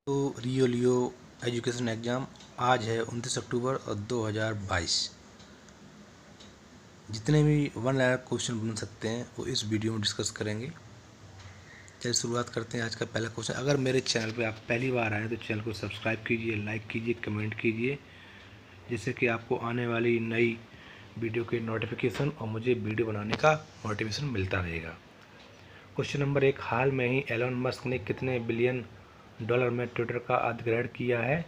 तो रियो लियो education exam आज है 29 अक्टूबर और 2022। जितने भी वन लाइनर क्वेश्चन बन सकते हैं वो इस वीडियो में डिस्कस करेंगे। चलिए शुरुआत करते हैं। आज का पहला क्वेश्चन, अगर मेरे चैनल पे आप पहली बार आए तो चैनल को सब्सक्राइब कीजिए, लाइक कीजिए, कमेंट कीजिए, जिससे कि आपको आने वाली नई वीडियो के नोटिफिकेशन और मुझे वीडियो बनाने का मोटिवेशन मिलता रहेगा। क्वेश्चन नंबर 1, हाल में ही एलन मस्क ने कितने बिलियन डॉलर में ट्विटर का अधिग्रहण किया है?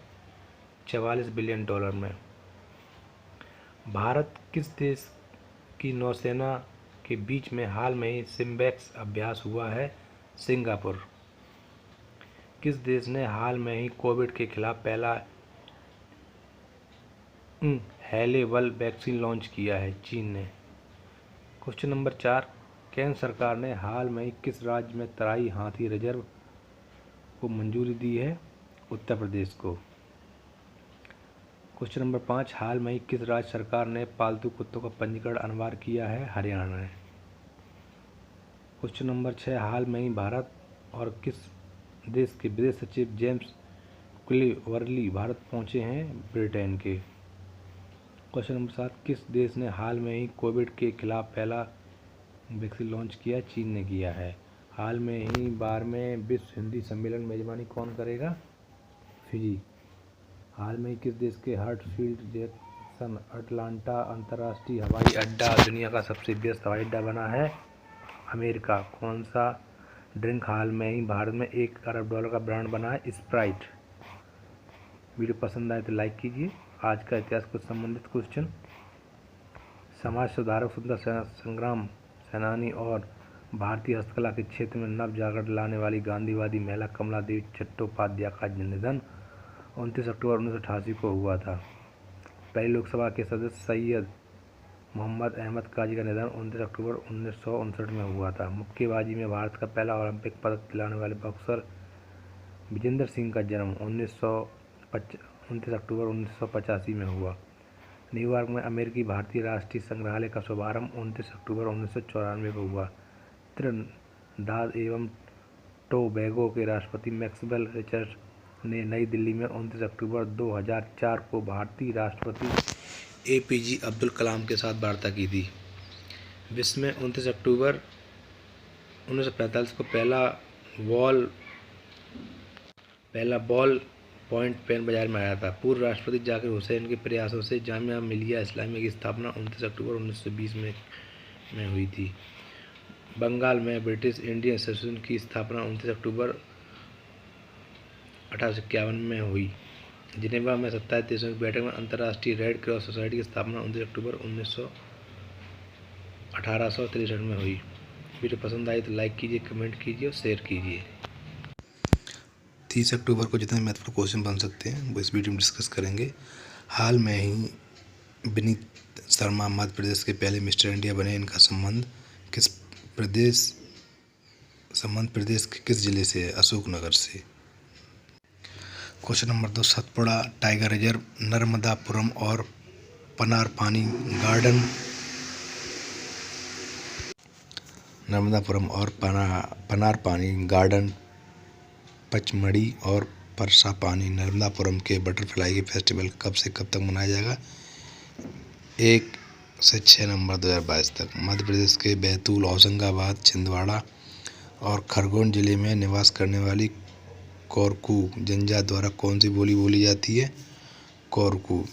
44 बिलियन डॉलर में। भारत किस देश की नौसेना के बीच में हाल में ही सिम्बेक्स अभ्यास हुआ है? सिंगापुर। किस देश ने हाल में ही कोविड के खिलाफ पहला इनहेलेबल वैक्सीन लॉन्च किया है? चीन ने। क्वेश्चन नंबर 4, केंद्र सरकार ने हाल में ही किस राज्य में तराई हाथी रिजर्व को मंजूरी दी है? उत्तर प्रदेश को। क्वेश्चन नंबर 5, हाल में ही किस राज्य सरकार ने पालतू कुत्तों का पंजीकरण अनिवार्य किया है? हरियाणा ने। क्वेश्चन नंबर 6, हाल में ही भारत और किस देश के विदेश सचिव जेम्स क्लिवरली भारत पहुंचे हैं? ब्रिटेन के। क्वेश्चन नंबर 7, किस देश ने हाल में ही कोविड के खिलाफ पहला वैक्सीन लॉन्च किया? चीन ने किया है। हाल में ही 12वें विश्व हिंदी सम्मेलन मेजबानी कौन करेगा? फिजी। हाल में ही किस देश के हार्टफील्ड जैक्सन अटलांटा अंतर्राष्ट्रीय हवाई अड्डा दुनिया का सबसे व्यस्त हवाई अड्डा बना है? अमेरिका। कौन सा ड्रिंक हाल में ही भारत में $1 अरब का ब्रांड बना है? स्प्राइट। वीडियो पसंद आए तो लाइक कीजिए। आज का इतिहास को संबंधित क्वेश्चन, समाज सुधारक, स्वतंत्रता संग्राम सेनानी और भारतीय हस्तकला के क्षेत्र में नव जागरण लाने वाली गांधीवादी महिला कमला देवी चट्टोपाध्याय का निधन 29 अक्टूबर 1988 को हुआ था। पहली लोकसभा के सदस्य सैयद मोहम्मद अहमद काजी का निधन 29 अक्टूबर 1959 में हुआ था। मुक्केबाजी में भारत का पहला ओलंपिक पदक दिलाने वाले बॉक्सर विजेंदर सिंह का जन्म 29 अक्टूबर 1985 में हुआ। न्यूयॉर्क में अमेरिकी भारतीय राष्ट्रीय संग्रहालय का शुभारंभ 29 अक्टूबर 1994 को हुआ। त्रिनिदाद एवं टोबैगो के राष्ट्रपति मैक्सवेल रिचर्ड ने नई दिल्ली में 29 अक्टूबर 2004 को भारतीय राष्ट्रपति APJ अब्दुल कलाम के साथ वार्ता की थी। विश्व में 29 अक्टूबर 1945 को पहला बॉल पॉइंट पेन बाजार में आया था। पूर्व राष्ट्रपति जाकिर हुसैन के प्रयासों से जामिया मिलिया इस्लामिया की स्थापना 29 अक्टूबर 1920 में हुई थी। बंगाल में ब्रिटिश इंडियन एसोसिएशन की स्थापना 29 अक्टूबर 1851 में हुई। जिनेवा में 27 देशों की बैठक में अंतर्राष्ट्रीय रेड क्रॉस सोसाइटी की स्थापना 29 अक्टूबर 1863 में हुई। वीडियो पसंद आई तो लाइक कीजिए, कमेंट कीजिए और शेयर कीजिए। 30 अक्टूबर को जितने महत्वपूर्ण क्वेश्चन बन सकते हैं वो इस वीडियो में डिस्कस करेंगे। हाल में ही विनीत शर्मा मध्य प्रदेश के पहले मिस्टर इंडिया बने। इनका संबंध प्रदेश के किस जिले से है? अशोकनगर से। Question number 2, Satpura tiger reserve Narmadapuram और पनारपानी गार्डन पचमढ़ी और परसापानी नर्मदापुरम के बटरफ्लाई फेस्टिवल कब से कब तक मनाया जाएगा? 1 से 6 नवंबर 2022 तक। मध्य प्रदेश के बैतूल, होशंगाबाद, छिंदवाड़ा और खरगोन जिले में निवास करने वाली कोरकू जनजाति द्वारा कौन सी बोली बोली जाती है? कोरकू।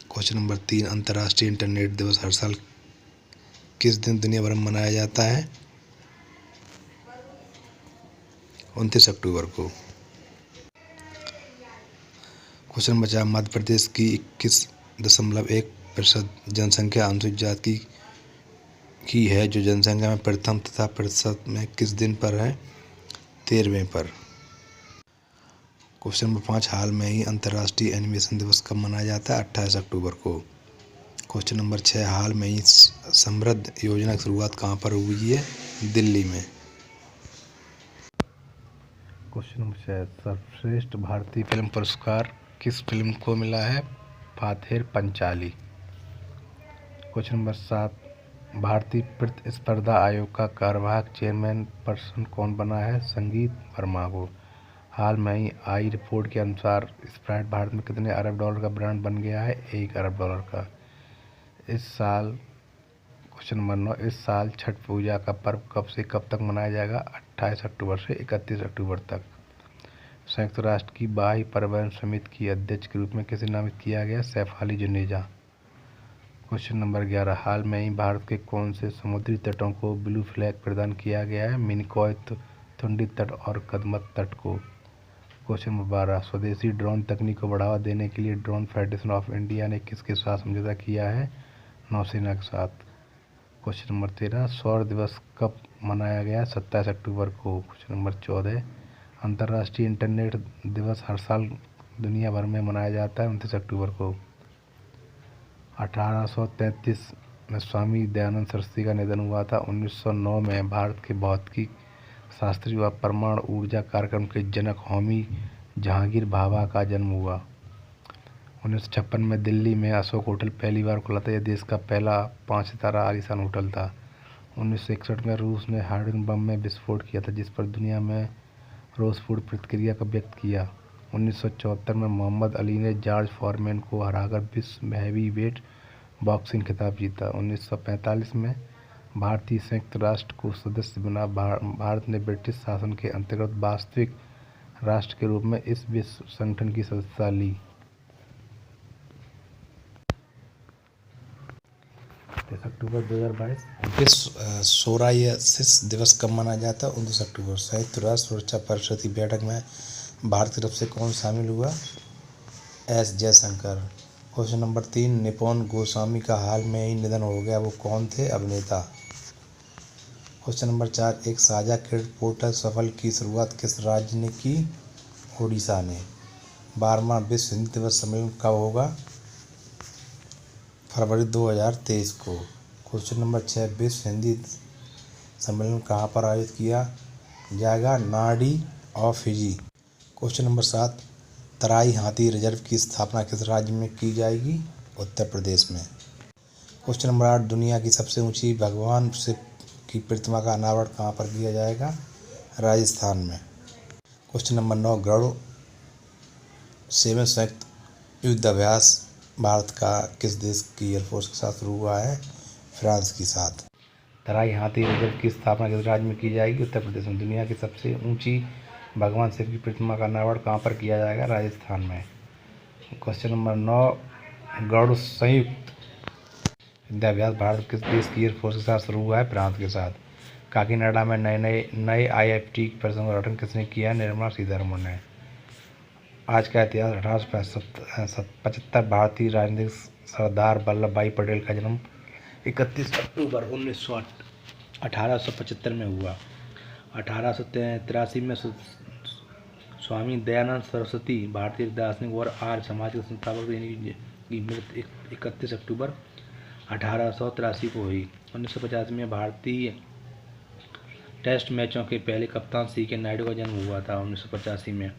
क्वेश्चन नंबर 3, अंतर्राष्ट्रीय इंटरनेट दिवस हर साल किस दिन दुनिया भर में मनाया जाता है? 29 अक्टूबर को। क्वेश्चन नंबर 4, मध्य प्रदेश की 21.1% जनसंख्या अनुसूचित जाति की है, जो जनसंख्या में प्रथम तथा प्रतिशत में किस दिन पर है? 13वें पर। क्वेश्चन नंबर 5, हाल में ही अंतर्राष्ट्रीय एनिमेशन दिवस कब मनाया जाता है? 28 अक्टूबर को। क्वेश्चन नंबर 6, हाल में ही समृद्ध योजना की शुरुआत कहाँ पर हुई है? दिल्ली में। क्वेश्चन नंबर 6, सर्वश्रेष्ठ भारतीय फिल्म पुरस्कार किस फिल्म को मिला है? फाथेर पंचाली। क्वेश्चन नंबर 7, भारतीय प्रतिस्पर्धा आयोग का कार्यवाहक चेयरमैन पर्सन कौन बना है? संगीत वर्मा को। हाल में ही आई रिपोर्ट के अनुसार स्प्राइट भारत में कितने अरब डॉलर का ब्रांड बन गया है? 1 अरब डॉलर का। इस साल क्वेश्चन नंबर 9, इस साल छठ पूजा का पर्व कब से कब तक मनाया जाएगा? 28 अक्टूबर से 31 अक्टूबर तक। संयुक्त राष्ट्र की बाह्य परिवहन समिति की अध्यक्ष के रूप में किसे नामित किया गया? सैफ अली जुनेजा। क्वेश्चन नंबर 11, हाल में ही भारत के कौन से समुद्री तटों को ब्लू फ्लैग प्रदान किया गया है? मिनिकॉय तुंडी तट और कदमत तट को। क्वेश्चन नंबर 12, स्वदेशी ड्रोन तकनीक को बढ़ावा देने के लिए ड्रोन फेडरेशन ऑफ इंडिया ने किसके साथ समझौता किया है? नौसेना के साथ। क्वेश्चन नंबर 13, सौर दिवस कब मनाया गया? 27 अक्टूबर को। क्वेश्चन नंबर 14, अंतर्राष्ट्रीय इंटरनेट दिवस हर साल दुनिया भर में मनाया जाता है 29 अक्टूबर को। 1833 में स्वामी दयानंद सरस्वती का निधन हुआ था। 1909 में भारत के भौतिकी शास्त्री व परमाणु ऊर्जा कार्यक्रम के जनक होमी जहांगीर भाभा का जन्म हुआ। 1956 में दिल्ली में अशोक होटल पहली बार खुला था। यह देश का पहला 5 सितारा आलीशान होटल था। 1961 में रूस ने हाइड्रोजन बम में विस्फोट किया था, जिस पर दुनिया में रोषपूर्ण प्रतिक्रिया का व्यक्त किया। 1974 में मोहम्मद अली ने जॉर्ज फॉरमैन को हराकर विश्व हैवीवेट बॉक्सिंग खिताब जीता। 1945 में भारतीय संयुक्त राष्ट्र को सदस्य बना। भारत ने ब्रिटिश शासन के अंतर्गत वास्तविक राष्ट्र के रूप में इस विश्व संगठन की सदस्यता ली। 30 अक्टूबर 2022। विश्व सोरायसिस दिवस कब मनाया जाता है? 29 अक्टूबर। संयुक्त राष्ट्र सुरक्षा परिषद की बैठक में भारत की तरफ से कौन शामिल हुआ? S Jaishankar. Question number 3, Nippon Goswami का हाल में ही निधन हो गया, वो कौन थे? अभिनेता। क्वेश्चन नंबर 4, एक साझा क्रेडिट पोर्टल सफल की शुरुआत किस राज्य ने की? ओडिशा ने। 12वां विश्व हिंदी दिवस सम्मेलन कब होगा? फरवरी 2023 को। क्वेश्चन नंबर 6, विश्व हिंदी सम्मेलन कहाँ पर आयोजित किया जाएगा? नार्डी ऑफ फिजी। क्वेश्चन नंबर 7, तराई हाथी रिजर्व की स्थापना किस राज्य में की जाएगी? उत्तर प्रदेश में। क्वेश्चन नंबर 8, दुनिया की सबसे ऊंची भगवान शिव की प्रतिमा का अनावरण कहाँ पर किया जाएगा? राजस्थान में। क्वेश्चन नंबर 9, गरुड़ 7 संयुक्त युद्धाभ्यास भारत का किस देश की एयरफोर्स के साथ शुरू हुआ है? फ्रांस के साथ। तराई हाथी रिजर्व की स्थापना किस राज्य में की जाएगी? उत्तर प्रदेश में। दुनिया की सबसे ऊंची भगवान शिव की प्रतिमा का अनावरण कहाँ पर किया जाएगा? राजस्थान में। क्वेश्चन नंबर 9, गरुड़ संयुक्त युद्धाभ्यास भारत किस देश की एयरफोर्स के साथ शुरू हुआ है? फ्रांस के साथ। काकीनाडा में नए IFT परिसर का गठन किसने किया है? निर्मला सीतारमण ने। आज का इतिहास। 1875 भारतीय राजनीतिक सरदार वल्लभ भाई पटेल का जन्म 31 अक्टूबर 1875 में हुआ। 1883 में स्वामी दयानंद सरस्वती भारतीय दार्शनिक और आर्य समाज के संस्थापक की मृत्यु 31 अक्टूबर 1883 को हुई। 1950 में भारतीय टेस्ट मैचों के पहले कप्तान CK नायडू का जन्म हुआ था। 1985 में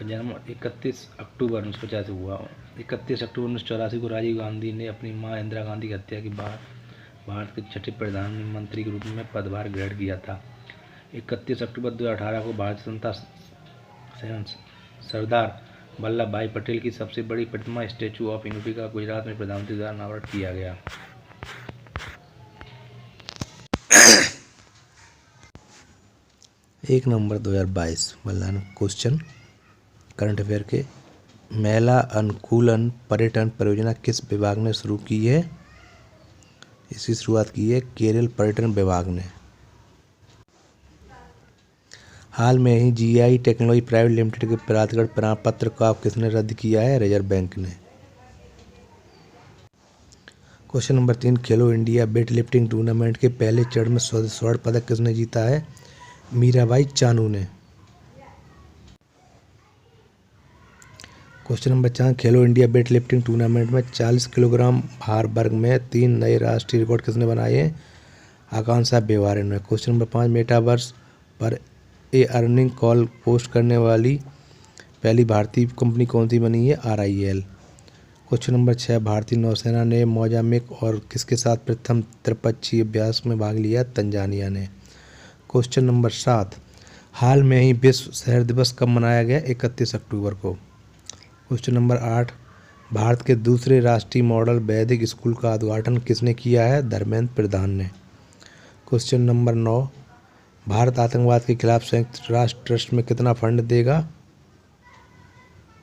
जन्म 31 अक्टूबर 1950 हुआ। 31 अक्टूबर 1984 को राजीव गांधी ने अपनी मां इंदिरा गांधी की हत्या के बाद भारत के छठे प्रधानमंत्री के रूप में पदभार ग्रहण किया था। 31 अक्टूबर 2018 को भारतीय स्वतंत्रता सेनानी सरदार वल्लभ भाई पटेल की सबसे बड़ी प्रतिमा स्टैचू ऑफ यूनिटी का गुजरात में प्रधानमंत्री द्वारा अनावरण किया गया। 1 नवंबर 2022 मल्लाना क्वेश्चन करंट अफेयर के। महिला अनुकूलन पर्यटन परियोजना किस विभाग ने शुरू की है? इसकी शुरुआत की है केरल पर्यटन विभाग ने। हाल में ही GI टेक्नोलॉजी प्राइवेट लिमिटेड के प्राधिकरण प्रमाण पत्र का किसने रद्द किया है? रिजर्व बैंक ने। क्वेश्चन नंबर 3, खेलो इंडिया वेट लिफ्टिंग टूर्नामेंट के पहले चरण में स्वर्ण पदक किसने जीता है? मीराबाई चानू ने। क्वेश्चन नंबर 4, खेलो इंडिया वेट लिफ्टिंग टूर्नामेंट में 40 किलोग्राम भार वर्ग में 3 नए राष्ट्रीय रिकॉर्ड किसने बनाए हैं? आकांक्षा बेवारे ने। क्वेश्चन नंबर 5, मेटावर्स पर अर्निंग कॉल पोस्ट करने वाली पहली भारतीय कंपनी कौन सी बनी है? RIL। क्वेश्चन नंबर 6, भारतीय नौसेना ने मोजाम्बिक और किसके साथ प्रथम त्रिपक्षीय अभ्यास में भाग लिया? तंजानिया ने। क्वेश्चन नंबर 7, हाल में ही विश्व शहर दिवस कब मनाया गया? 31 अक्टूबर को। क्वेश्चन नंबर 8, भारत के दूसरे राष्ट्रीय मॉडल वैदिक स्कूल का उद्घाटन किसने किया है? धर्मेंद्र प्रधान ने। क्वेश्चन नंबर 9, भारत आतंकवाद के खिलाफ संयुक्त राष्ट्र ट्रस्ट में कितना फंड देगा?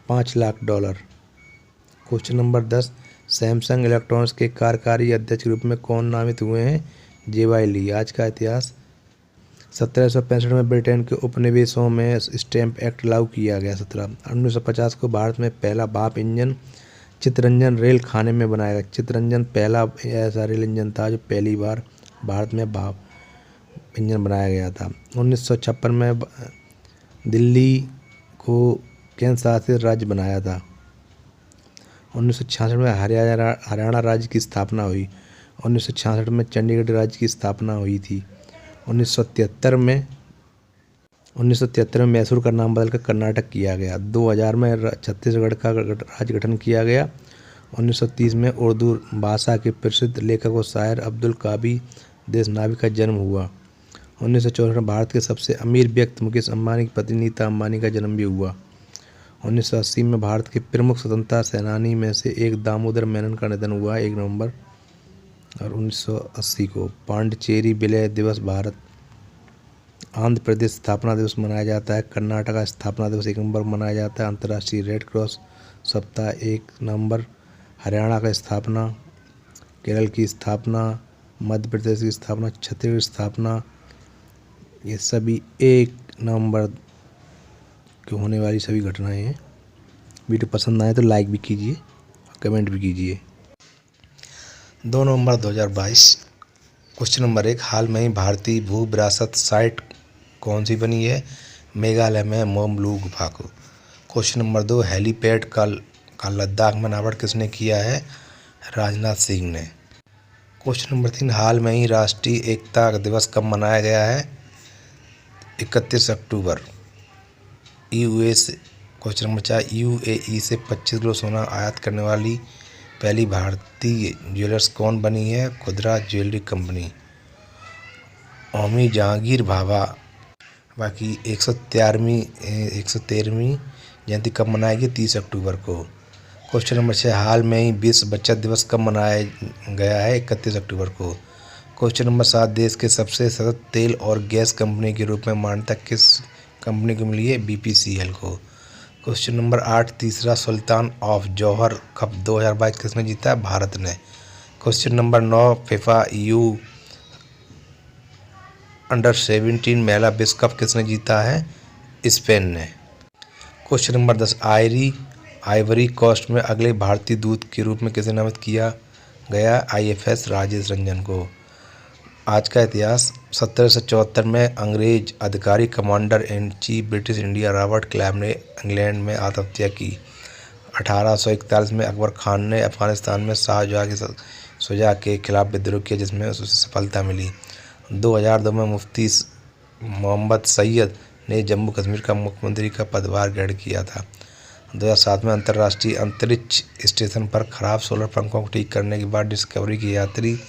$5 lakh. Question number 10, Samsung electronics के कार्यकारी अध्यक्ष के रूप में कौन नामित हुए हैं? जेवाई ली। आज का इतिहास। 1765 में ब्रिटेन के उपनिवेशों में स्टैम्प एक्ट लागू किया गया। 1950 को भारत में पहला भाप इंजन चित्तरंजन रेल खाने में बनाया गया। चित्तरंजन पहला ऐसा रेल इंजन था जो पहली बार भारत में भाप इंजन बनाया गया था। 1956 में दिल्ली को केंद्र शासित राज्य बनाया था। 1966 में हरियाणा राज्य की स्थापना हुई। 1966 में चंडीगढ़ राज्य की स्थापना हुई थी। 1973 में मैसूर का नाम बदलकर कर्नाटक किया गया। 2000 में छत्तीसगढ़ का राज्य गठन किया गया। 1930 में उर्दू भाषा के प्रसिद्ध लेखक और शायर अब्दुल कावी देशनावी का जन्म हुआ। 1964 में भारत के सबसे अमीर व्यक्ति मुकेश अंबानी की पत्नी नीता अंबानी का जन्म भी हुआ। 1980 में भारत के प्रमुख स्वतंत्रता सेनानी में से एक दामोदर मेनन का निधन हुआ 1 नवंबर और 1980 को। पांडिचेरी विलय दिवस भारत आंध्र प्रदेश स्थापना दिवस मनाया जाता है। कर्नाटक का स्थापना दिवस 1 नवंबर मनाया जाता है। अंतर्राष्ट्रीय रेड क्रॉस सप्ताह 1 नवंबर। हरियाणा का स्थापना, केरल की स्थापना, मध्य प्रदेश की स्थापना, छत्तीसगढ़ की स्थापना, ये सभी 1 नवंबर को होने वाली सभी घटनाएं हैं। वीडियो पसंद आए तो लाइक भी कीजिए, कमेंट भी कीजिए। 2 नवंबर 2022। क्वेश्चन नंबर 1, हाल में ही भारतीय भू विरासत साइट कौन सी बनी है? मेघालय में मोमलू गुफा को। क्वेश्चन नंबर 2, हेलीपैड का लद्दाख में नामकरण किसने किया है? राजनाथ सिंह ने। क्वेश्चन नंबर 3, हाल में ही राष्ट्रीय एकता दिवस कब मनाया गया है? 31 अक्टूबर। क्वेश्चन नंबर 4, UAE से 25 किलो सोना आयात करने वाली पहली भारतीय ज्वेलर्स कौन बनी है? खुदरा ज्वेलरी कंपनी। होमी जहांगीर भाभा की 113वीं जयंती कब मनाएगी? 30 अक्टूबर को। क्वेश्चन नंबर 6, हाल में ही विश्व बचत दिवस कब मनाया गया है? 31 अक्टूबर को। क्वेश्चन नंबर 7, देश के सबसे सतत तेल और गैस कंपनी के रूप में मान्यता किस कंपनी को मिली है? BPCL को। क्वेश्चन नंबर 8, तीसरा सुल्तान ऑफ जौहर कप 2022 किसने जीता? भारत ने। क्वेश्चन नंबर 9, फीफा U-17 महिला विश्व कप किसने जीता है? स्पेन ने। क्वेश्चन नंबर 10, आइवरी कोस्ट में अगले भारतीय दूत के रूप में किसे नामित किया गया? IFS राजेश रंजन को। आज का इतिहास। 1774 में अंग्रेज अधिकारी commander in chief British India Robert Clive ने इंग्लैंड में आत्महत्या की। 1841 में अकबर खान ने अफगानिस्तान में शाह शुजा के खिलाफ विद्रोह किया जिसमें उसे सफलता मिली। 2002 में मुफ्ती मोहम्मद सैयद ने जम्मू कश्मीर का मुख्यमंत्री का पदभार ग्रहण किया था। 2007 में अंतर्राष्ट्रीय अंतरिक्ष स्टेशन पर खराब सोलर पंखों को ठीक करने के बाद डिस्कवरी के यात्री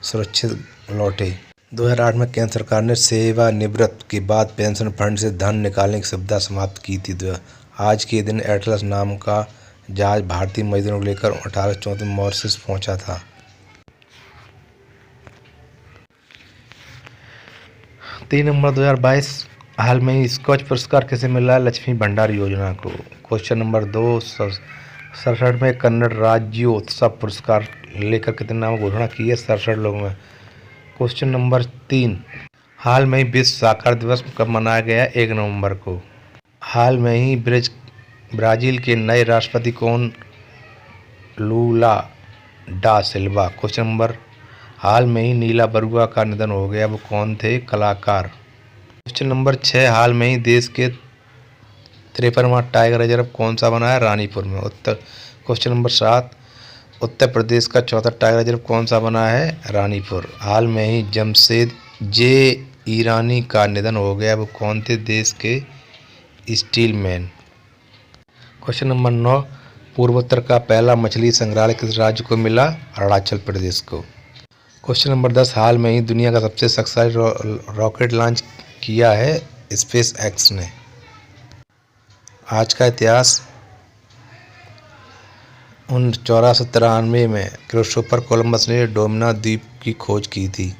सुरक्षित लौटे। 2008 में केंद्र सरकार ने सेवानिवृत्ति के बाद पेंशन फंड से धन निकालने की सुविधा समाप्त की थी। आज के दिन एटलस नाम का जहाज भारतीय मजदूरों को लेकर 1834 में मॉरिशस पहुंचा था। 3 नवंबर 2022, हाल में ही स्कॉच पुरस्कार किसे मिला? लक्ष्मी भंडार योजना को। क्वेश्चन नंबर 2, 67 में कन्नड़ राज्योत्सव पुरस्कार लेकर कितने नामों की घोषणा की है? 67 लोगों में। क्वेश्चन नंबर 3, हाल में ही विश्व साक्षर दिवस कब मनाया गया? 1 नवंबर को। हाल में ही ब्राजील के नए राष्ट्रपति कौन? लूला डा सिल्वा। क्वेश्चन नंबर, हाल में ही नीला बरुआ का निधन हो गया, वो कौन थे? कलाकार। क्वेश्चन नंबर 6, हाल में ही देश के 53वां टाइगर रिजर्व कौन सा बना है? रानीपुर में। क्वेश्चन नंबर 7, उत्तर प्रदेश का चौथा टाइगर रिजर्व कौन सा बना है? रानीपुर। हाल में ही जमशेद जे ईरानी का निधन हो गया, वो कौन थे? देश के स्टील मैन। क्वेश्चन नंबर 9, पूर्वोत्तर का पहला मछली संग्रहालय किस राज्य को मिला? अरुणाचल प्रदेश को। क्वेश्चन नंबर 10, हाल में ही दुनिया का सबसे शक्तिशाली रॉकेट लॉन्च किया है स्पेस एक्स ने। आज का इतिहास 1493 में क्रिस्टोफर कोलंबस ने डोमिना द्वीप की खोज की थी।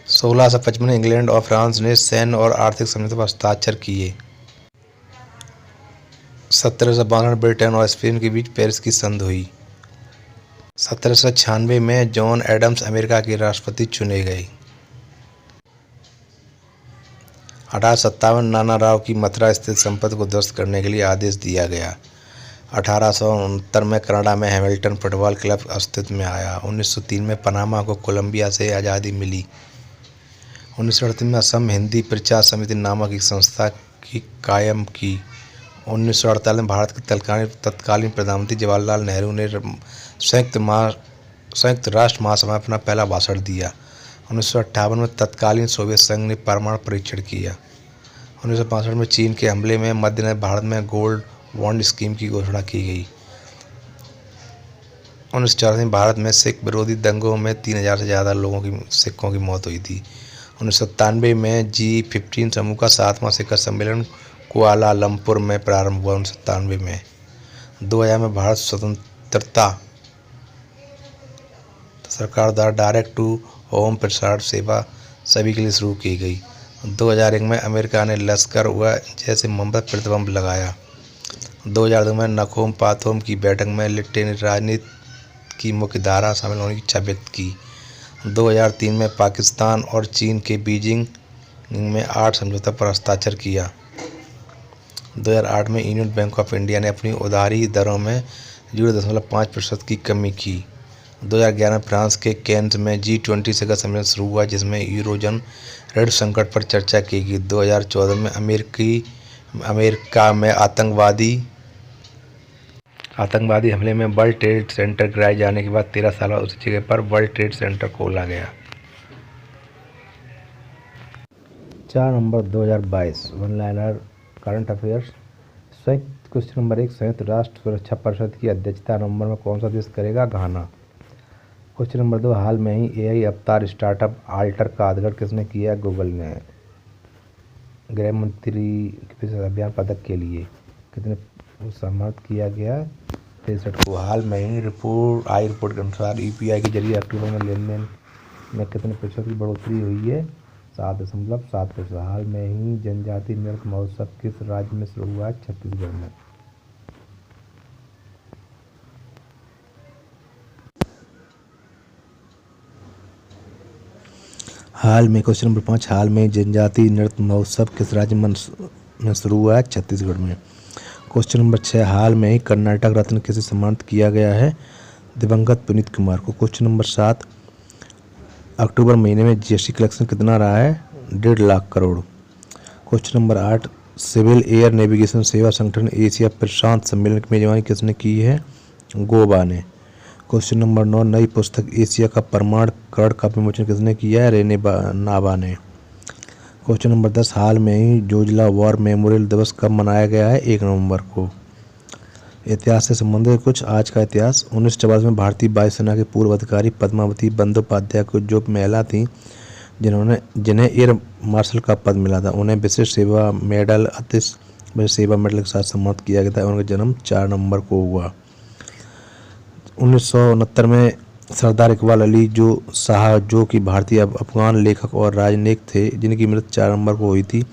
1655 में इंग्लैंड और फ्रांस ने सैन्य और आर्थिक समझौते पर हस्ताक्षर किए। 1762 में ब्रिटेन और स्पेन के बीच पेरिस की संधि हुई। 1796 में जॉन एडम्स अमेरिका के राष्ट्रपति चुने गए। 1857 नाना राव की मथुरा स्थित संपत्ति को ध्वस्त करने के लिए आदेश दिया गया। 1869 में कनाडा में हैमिल्टन फुटबॉल क्लब अस्तित्व में आया। 1903 में पनामा को कोलंबिया से आज़ादी मिली। 1938 में असम हिंदी प्रचार समिति नामक एक संस्था की कायम की। 1948 में भारत के तत्कालीन प्रधानमंत्री जवाहरलाल नेहरू ने संयुक्त राष्ट्र महासभा में अपना पहला भाषण दिया। 1958 में तत्कालीन सोवियत संघ ने परमाणु परीक्षण किया। 1965 में चीन के हमले में मद्देनजर भारत में गोल्ड बॉन्ड स्कीम की घोषणा की गई। 1984 में भारत में सिख विरोधी दंगों में 3000 से ज़्यादा सिखों की मौत हुई थी। 1997 में G15 समूह का 7वां शिखर सम्मेलन कुआलालंपुर में प्रारंभ हुआ। 1997 में 2000 में भारत स्वतंत्रता सरकार द्वारा डायरेक्ट टू होम प्रसारण सेवा सभी के लिए शुरू की गई। 2001 में अमेरिका ने लश्कर व जैसे मोहम्मद प्रतिबंध लगाया। 2002 में नखोम पाथोम की बैठक में लिट्टे ने राजनीति की मुख्य धारा शामिल होने की इच्छा व्यक्त की। 2003 में पाकिस्तान और चीन के बीजिंग में 8 समझौता पर हस्ताक्षर किया। 2008 में यूनियन बैंक ऑफ इंडिया ने अपनी उधारी दरों में 0.5% की कमी की। 2011 में फ्रांस के कैन्स में G20 शिखर सम्मेलन शुरू हुआ, जिसमें यूरोजोन ऋण संकट पर चर्चा की गई। 2014 में अमेरिका में आतंकवादी हमले में वर्ल्ड ट्रेड सेंटर गिराए जाने के बाद 13 साल बाद उसी जगह पर वर्ल्ड ट्रेड सेंटर खोला गया। 4 नवंबर 2022 one liner current affairs. Question number 1, संयुक्त राष्ट्र सुरक्षा परिषद की अध्यक्षता नवंबर में कौन सा देश करेगा? घाना। क्वेश्चन नंबर 2, हाल में ही AI अवतार स्टार्टअप आल्टर का उद्घाटन किसने किया? गूगल ने। गृह मंत्री विशेष अभियान पदक के लिए कितने सम्मानित किया गया? 63 को। हाल में ही रिपोर्ट के अनुसार UPI के जरिए अक्टूबर में लेनदेन में कितने प्रतिशत की बढ़ोतरी हुई है? 7.7%। हाल में ही जनजातीय नृत्य महोत्सव किस राज्य में शुरू हुआ है? छत्तीसगढ़ में। हाल में क्वेश्चन नंबर 5, हाल में जनजातीय नृत्य महोत्सव किस राज्य में शुरू हुआ है? छत्तीसगढ़ में। क्वेश्चन नंबर 6, हाल में ही कर्नाटक रत्न किसे सम्मानित किया गया है? दिवंगत पुनीत कुमार को। क्वेश्चन नंबर 7, अक्टूबर महीने में GST कलेक्शन कितना रहा है? 1.5 lakh crore. Question number 8, civil air navigation सेवा संगठन एशिया प्रशांत सम्मेलन की मेजबानी किसने की है? गोवा ने। क्वेश्चन नंबर 9, नई पुस्तक एशिया का प्रमाणीकरण का विमोचन किसने किया है? रेने नाबा ने। क्वेश्चन नंबर 10, हाल में ही जोजिला वॉर मेमोरियल दिवस कब मनाया गया है? 1 नवंबर को। इतिहास से संबंधित कुछ। आज का इतिहास 1944 में भारतीय वायुसेना के पूर्व अधिकारी पद्मावती बंदोपाध्याय को, जो महिला थी जिन्हें एयर मार्शल का पद मिला था, उन्हें विशिष्ट सेवा मेडल, अतिशय सेवा मेडल के साथ सम्मानित किया गया था। उनका जन्म 4 नवंबर को हुआ। 1969 में सरदार इकबाल अली शाह, जो कि भारतीय अफगान लेखक और राजनीतिक थे, जिनकी मृत्यु 4 नवंबर को हुई थी।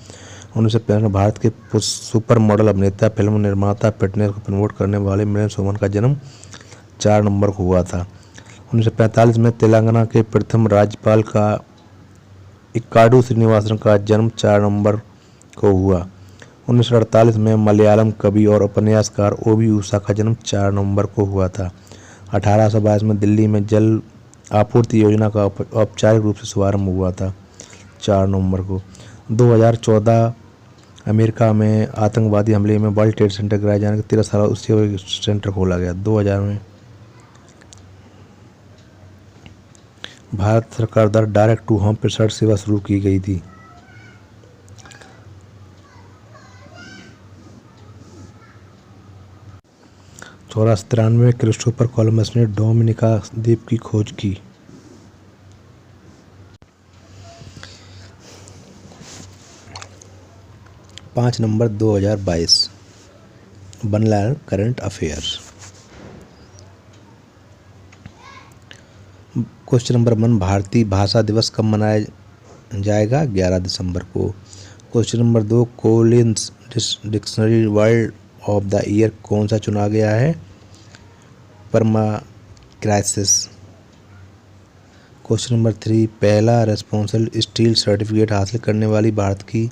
1965 में भारत के सुपर मॉडल अभिनेता, फिल्म निर्माता, फिटनेस को प्रमोट करने वाले मिलिंद सोमन का जन्म 4 नवंबर को हुआ था। 1945 में तेलंगाना के प्रथम राज्यपाल का इक्काडू श्रीनिवासन का जन्म 4 नवंबर को हुआ। 1948 में मलयालम कवि और उपन्यासकार OV उषा का जन्म 4 नवंबर को हुआ था। 1822 में दिल्ली में जल आपूर्ति योजना का औपचारिक रूप से शुभारंभ हुआ था 4 नवंबर को। 2014 अमेरिका में आतंकवादी हमले में वर्ल्ड ट्रेड सेंटर गिराए जाने के 13 साल बाद उससे सेंटर खोला गया। 2000 में भारत सरकार द्वारा डायरेक्ट टू होम प्रसारण सेवा शुरू की गई थी। में क्रिस्टोफर कोलंबस ने डोमिनिका द्वीप की खोज की। 5 नवंबर 2022 बनलाल करंट अफेयर्स। क्वेश्चन नंबर 1 भारतीय भाषा दिवस कब मनाया जाएगा? 11 दिसंबर को। Question number 2 Collins dictionary word of the year कौन सा चुना गया है? परमा क्राइसिस। क्वेश्चन नंबर 3 पहला रेस्पॉन्सिबल स्टील सर्टिफिकेट हासिल करने वाली भारत की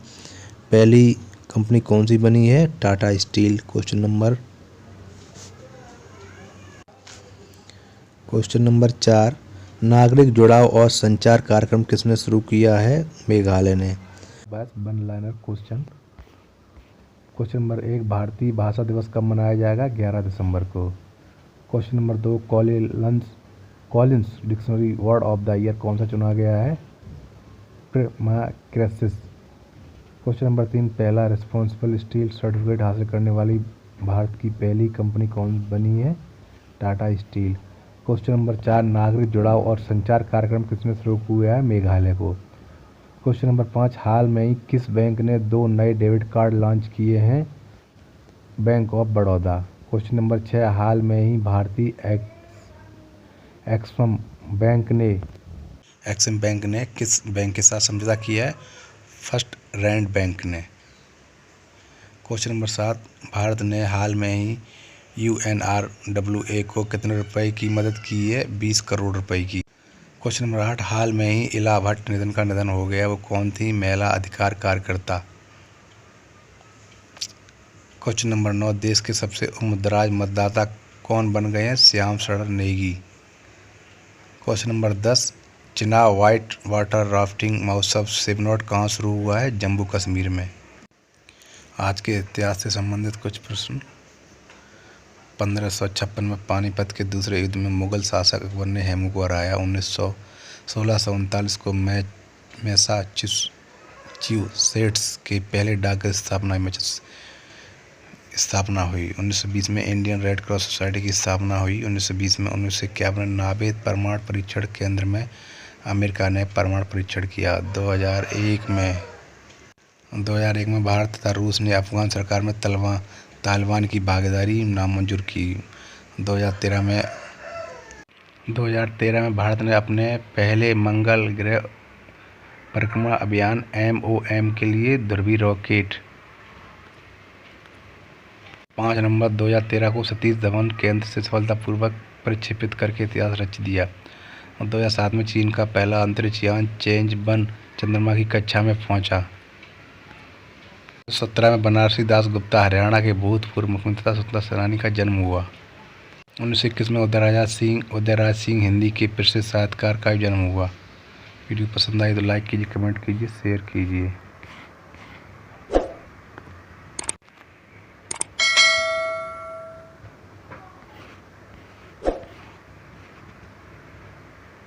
पहली कंपनी कौन सी बनी है? टाटा स्टील। क्वेश्चन नंबर 4 नागरिक जुड़ाव और संचार कार्यक्रम किसने शुरू किया है? मेघालय ने। बस one liner question. Question number 1 भारतीय भाषा दिवस कब मनाया जाएगा? 11 दिसंबर को। Question number 2 Collins dictionary word of the year कौन सा चुना गया है? प्रिमाक्रेसिस। क्वेश्चन नंबर 3 पहला रेस्पॉन्सिबल स्टील सर्टिफिकेट हासिल करने वाली भारत की पहली कंपनी कौन बनी है? टाटा स्टील। क्वेश्चन नंबर 4 नागरिक जुड़ाव और संचार कार्यक्रम किसने शुरू किया है? मेघालय को। क्वेश्चन नंबर 5 हाल में ही किस बैंक ने 2 नए डेबिट कार्ड लॉन्च किए हैं? Bank of Baroda. Question number 6 हाल में ही भारतीय एक्सिम बैंक ने किस बैंक के साथ समझौता किया है? फर्स्ट रैंड बैंक ने। क्वेश्चन नंबर 7 भारत ने हाल में ही UNRWA को कितने रुपए की मदद की है? 20 करोड़ रुपए की। क्वेश्चन नंबर 8 हाल में ही इला भट्ट का निधन हो गया, वो कौन थी? महिला अधिकार कार्यकर्ता। क्वेश्चन नंबर 9 देश के सबसे उम्रदराज मतदाता कौन बन गए हैं? श्याम शरण Negi. Question number 10 Chenab white water rafting महोत्सव शिवनोट कहाँ शुरू हुआ है? जम्मू कश्मीर में। आज के इतिहास से संबंधित कुछ प्रश्न। 1556 में पानीपत के दूसरे युद्ध में मुगल शासक अकबर ने हेमू को हराया। 1639 को मैसाचुसेट्स के पहले डाकघर स्थापना हुई। 1920 में इंडियन रेड क्रॉस सोसाइटी की स्थापना हुई। 1920 में 1951 में नावेद परमाणु परीक्षण केंद्र में अमेरिका ने परमाणु परीक्षण किया। 2001 में भारत तथा रूस ने अफगान सरकार में तालिबान की भागीदारी नामंजूर की। 2013 में भारत ने अपने पहले मंगल ग्रह परिक्रमा अभियान MOM के लिए ध्रुवीय रॉकेट 5 नवंबर 2013 को सतीश धवन केंद्र से सफलतापूर्वक प्रक्षेपित करके इतिहास रच दिया। 2007 में चीन का पहला अंतरिक्ष यान चेंज-1 चंद्रमा की कक्षा में पहुंचा। 2017 में बनारसी दास गुप्ता हरियाणा के भूतपूर्व मुख्यमंत्री तथा स्वतंत्रता सेनानी का जन्म हुआ। 1921 में उदयराज सिंह हिंदी के प्रसिद्ध साहित्यकार का जन्म हुआ। वीडियो पसंद आई तो लाइक कीजिए, कमेंट कीजिए, शेयर कीजिए।